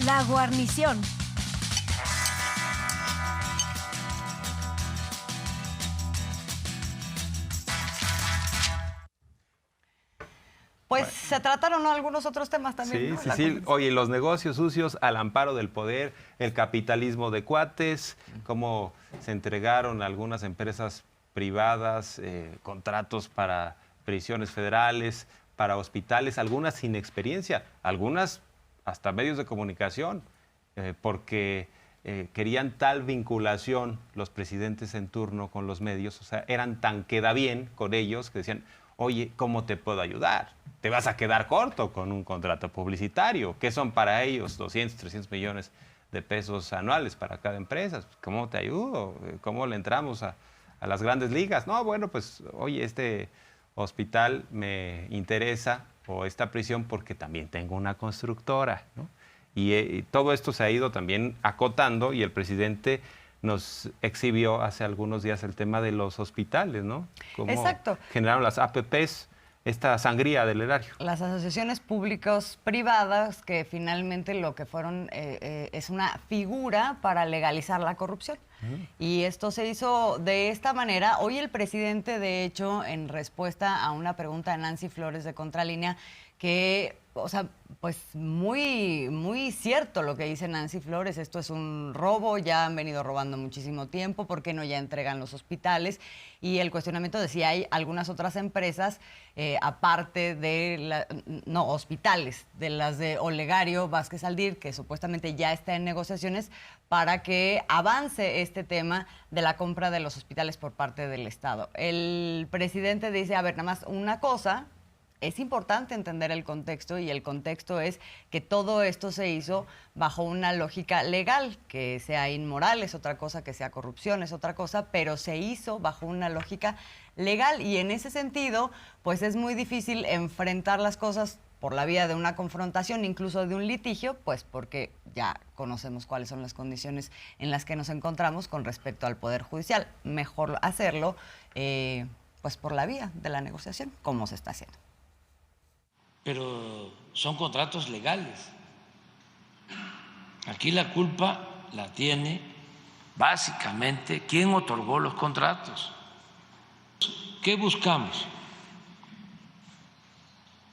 La guarnición. Pues se trataron, ¿no?, algunos otros temas también. Sí, ¿no? sí. Oye, los negocios sucios al amparo del poder, el capitalismo de cuates, cómo se entregaron a algunas empresas privadas contratos para prisiones federales, para hospitales, algunas sin experiencia, algunas hasta medios de comunicación, porque querían tal vinculación los presidentes en turno con los medios, o sea, eran tan queda bien con ellos que decían, oye, ¿cómo te puedo ayudar? Te vas a quedar corto con un contrato publicitario. ¿Qué son para ellos 200, 300 millones de pesos anuales para cada empresa? ¿Cómo te ayudo? ¿Cómo le entramos a las grandes ligas? No, bueno, pues, oye, este hospital me interesa o esta prisión porque también tengo una constructora, ¿no? Y todo esto se ha ido también acotando y el presidente nos exhibió hace algunos días el tema de los hospitales, ¿no? Cómo Exacto. generaron las APPs, esta sangría del erario. Las asociaciones públicos privadas que finalmente lo que fueron es una figura para legalizar la corrupción. Y esto se hizo de esta manera. Hoy el presidente, de hecho, en respuesta a una pregunta de Nancy Flores de Contralínea, que, o sea, pues muy, muy cierto lo que dice Nancy Flores, esto es un robo, ya han venido robando muchísimo tiempo, ¿por qué no ya entregan los hospitales? Y el cuestionamiento de si hay algunas otras empresas, aparte de, hospitales, de las de Olegario Vázquez Aldir, que supuestamente ya está en negociaciones para que avance este tema de la compra de los hospitales por parte del Estado. El presidente dice, a ver, nada más una cosa. Es importante entender el contexto y el contexto es que todo esto se hizo bajo una lógica legal, que sea inmoral es otra cosa, que sea corrupción es otra cosa, pero se hizo bajo una lógica legal y en ese sentido pues es muy difícil enfrentar las cosas por la vía de una confrontación, incluso de un litigio, pues porque ya conocemos cuáles son las condiciones en las que nos encontramos con respecto al Poder Judicial. Mejor hacerlo pues por la vía de la negociación, como se está haciendo. Pero son contratos legales. Aquí la culpa la tiene básicamente quien otorgó los contratos. ¿Qué buscamos?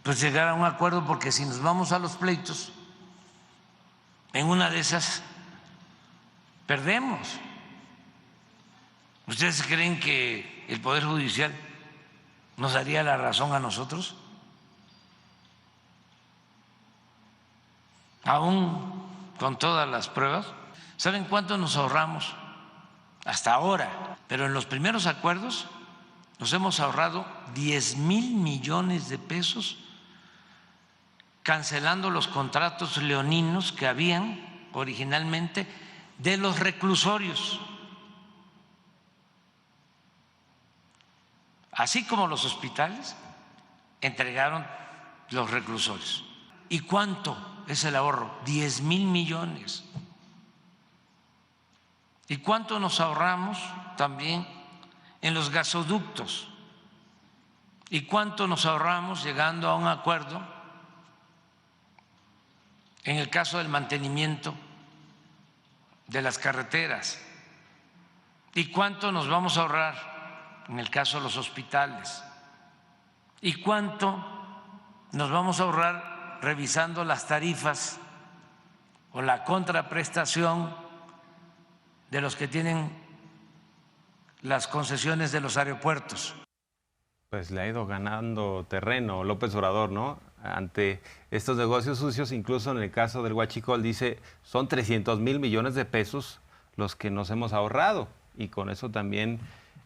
Pues llegar a un acuerdo, porque si nos vamos a los pleitos, en una de esas perdemos. ¿Ustedes creen que el Poder Judicial nos daría la razón a nosotros? Aún con todas las pruebas. ¿Saben cuánto nos ahorramos hasta ahora? Pero en los primeros acuerdos nos hemos ahorrado 10,000 millones de pesos cancelando los contratos leoninos que habían originalmente de los reclusorios. Así como los hospitales entregaron los reclusorios. ¿Y cuánto es el ahorro? 10,000 millones. ¿Y cuánto nos ahorramos también en los gasoductos? ¿Y cuánto nos ahorramos llegando a un acuerdo en el caso del mantenimiento de las carreteras? ¿Y cuánto nos vamos a ahorrar en el caso de los hospitales? ¿Y cuánto nos vamos a ahorrar revisando las tarifas o la contraprestación de los que tienen las concesiones de los aeropuertos? Pues le ha ido ganando terreno López Obrador, ¿no? Ante estos negocios sucios, incluso en el caso del Huachicol, dice, son 300,000 millones de pesos los que nos hemos ahorrado y con eso también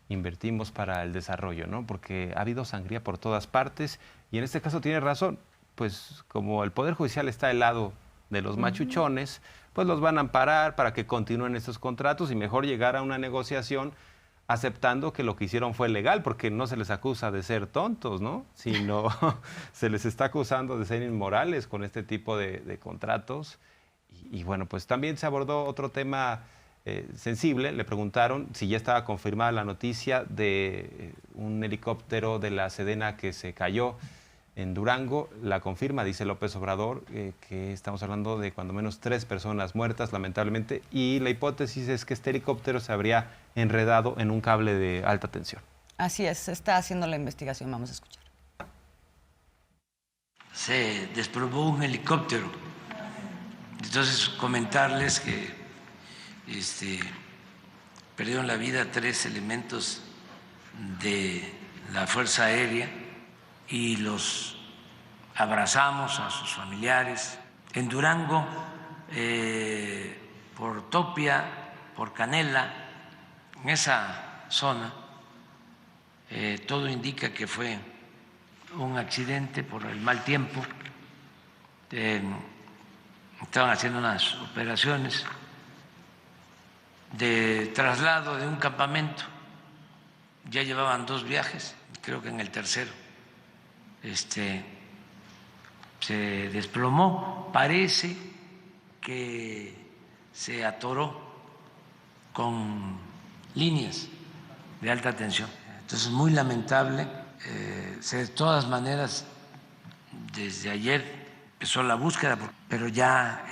invertimos para el desarrollo, ¿no? Porque ha habido sangría por todas partes y en este caso tiene razón. Pues como el Poder Judicial está al lado de los machuchones, pues los van a amparar para que continúen estos contratos y mejor llegar a una negociación aceptando que lo que hicieron fue legal, porque no se les acusa de ser tontos, ¿no? Sino se les está acusando de ser inmorales con este tipo de contratos. Y bueno, pues también se abordó otro tema sensible. Le preguntaron si ya estaba confirmada la noticia de un helicóptero de la Sedena que se cayó en Durango. La confirma, dice López Obrador, que estamos hablando de cuando menos 3 personas muertas, lamentablemente, y la hipótesis es que este helicóptero se habría enredado en un cable de alta tensión. Así es, se está haciendo la investigación, vamos a escuchar. Se desplomó un helicóptero. Entonces, comentarles que perdieron la vida 3 elementos de la Fuerza Aérea y los abrazamos a sus familiares. En Durango, por Topia, por Canela, en esa zona, todo indica que fue un accidente por el mal tiempo. Estaban haciendo unas operaciones de traslado de un campamento. Ya llevaban 2 viajes, creo que en el tercero se desplomó. Parece que se atoró con líneas de alta tensión. Entonces, muy lamentable. De todas maneras, desde ayer empezó la búsqueda, pero ya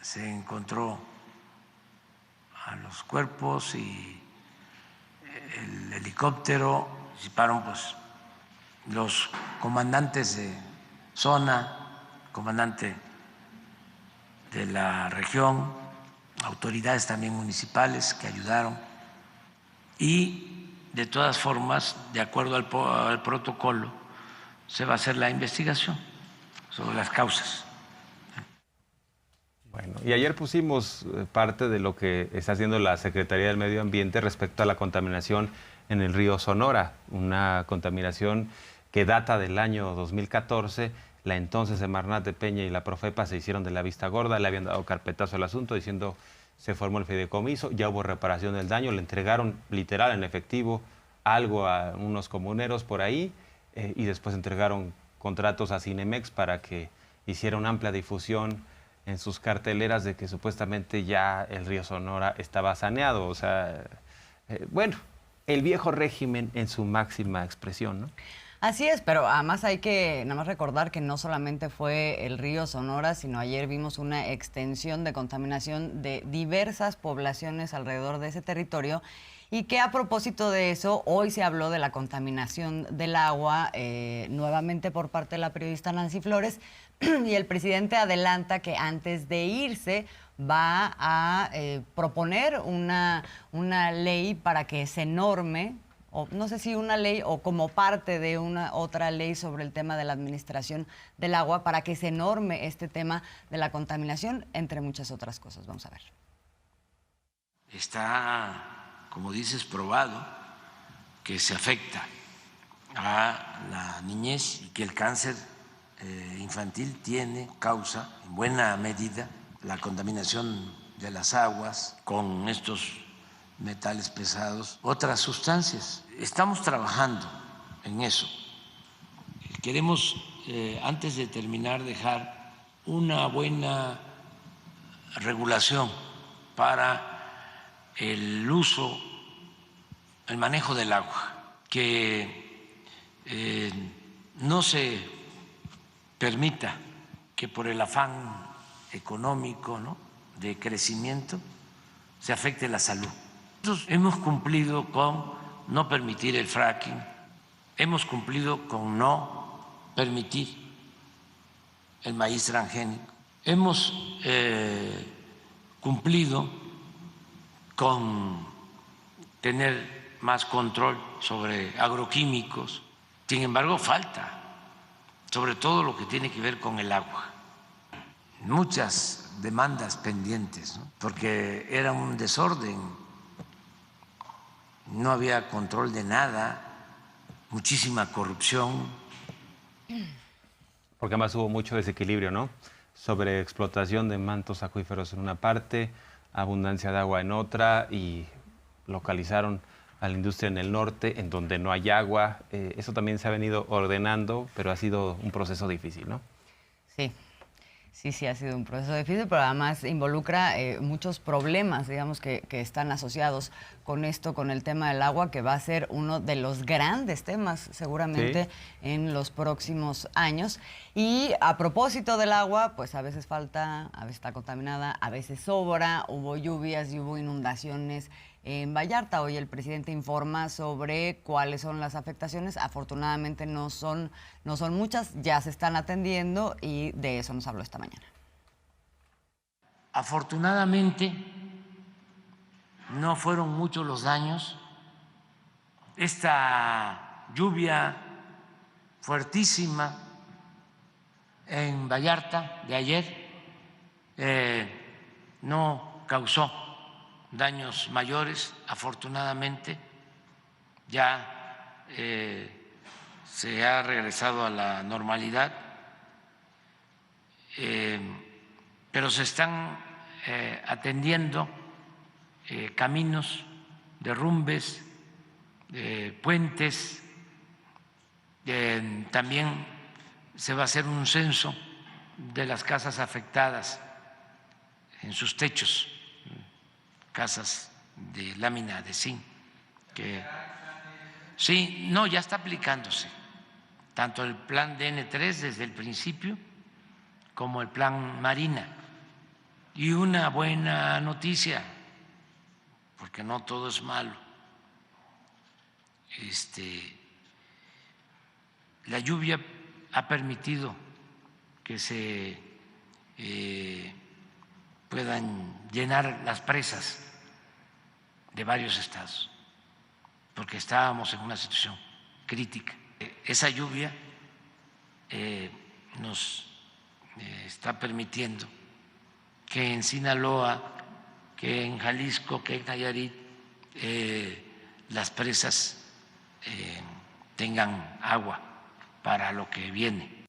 se encontró a los cuerpos y el helicóptero. Participaron pues los comandantes de zona, comandante de la región, autoridades también municipales que ayudaron, y de todas formas, de acuerdo al protocolo, se va a hacer la investigación sobre las causas. Bueno, y ayer pusimos parte de lo que está haciendo la Secretaría del Medio Ambiente respecto a la contaminación en el río Sonora, una contaminación que data del año 2014. La entonces Semarnat de Peña y la Profepa se hicieron de la vista gorda, le habían dado carpetazo al asunto diciendo se formó el fideicomiso, ya hubo reparación del daño, le entregaron literal en efectivo algo a unos comuneros por ahí y después entregaron contratos a Cinemex para que hiciera una amplia difusión en sus carteleras de que supuestamente ya el río Sonora estaba saneado. O sea, bueno, el viejo régimen en su máxima expresión, ¿no? Así es, pero además hay que nada más recordar que no solamente fue el río Sonora, sino ayer vimos una extensión de contaminación de diversas poblaciones alrededor de ese territorio y que a propósito de eso, hoy se habló de la contaminación del agua nuevamente por parte de la periodista Nancy Flores y el presidente adelanta que antes de irse va a proponer una ley para que se norme, o no sé si una ley o como parte de una otra ley sobre el tema de la administración del agua, para que se norme este tema de la contaminación, entre muchas otras cosas. Vamos a ver. Está, como dices, probado que se afecta a la niñez y que el cáncer infantil tiene causa, en buena medida, la contaminación de las aguas con estos metales pesados, otras sustancias. Estamos trabajando en eso. Queremos, antes de terminar, dejar una buena regulación para el uso, el manejo del agua, que no se permita que por el afán económico, ¿no?, de crecimiento se afecte la salud. Nosotros hemos cumplido con no permitir el fracking, hemos cumplido con no permitir el maíz transgénico, hemos cumplido con tener más control sobre agroquímicos. Sin embargo, falta, sobre todo lo que tiene que ver con el agua. Muchas demandas pendientes, ¿no?, porque era un desorden, no había control de nada, muchísima corrupción. Porque además hubo mucho desequilibrio, ¿no? Sobreexplotación de mantos acuíferos en una parte, abundancia de agua en otra, y localizaron a la industria en el norte, en donde no hay agua. Eso también se ha venido ordenando, pero ha sido un proceso difícil, ¿no? Sí. Sí, ha sido un proceso difícil, pero además involucra muchos problemas, digamos, que están asociados con esto, con el tema del agua, que va a ser uno de los grandes temas seguramente en los próximos años. Y a propósito del agua, pues a veces falta, a veces está contaminada, a veces sobra, hubo lluvias y hubo inundaciones en Vallarta. Hoy el presidente informa sobre cuáles son las afectaciones. Afortunadamente no son muchas, ya se están atendiendo y de eso nos habló esta mañana. Afortunadamente no fueron muchos los daños. Esta lluvia fuertísima en Vallarta de ayer no causó daños mayores, afortunadamente. Ya se ha regresado a la normalidad, pero se están atendiendo caminos, derrumbes, puentes. También se va a hacer un censo de las casas afectadas en sus techos, casas de lámina de zinc. Sí, no, ya está aplicándose tanto el plan DN3 desde el principio como el plan Marina. Y una buena noticia, porque no todo es malo. La lluvia ha permitido que se puedan llenar las presas de varios estados, porque estábamos en una situación crítica. Esa lluvia nos está permitiendo que en Sinaloa, que en Jalisco, que en Nayarit, las presas tengan agua para lo que viene.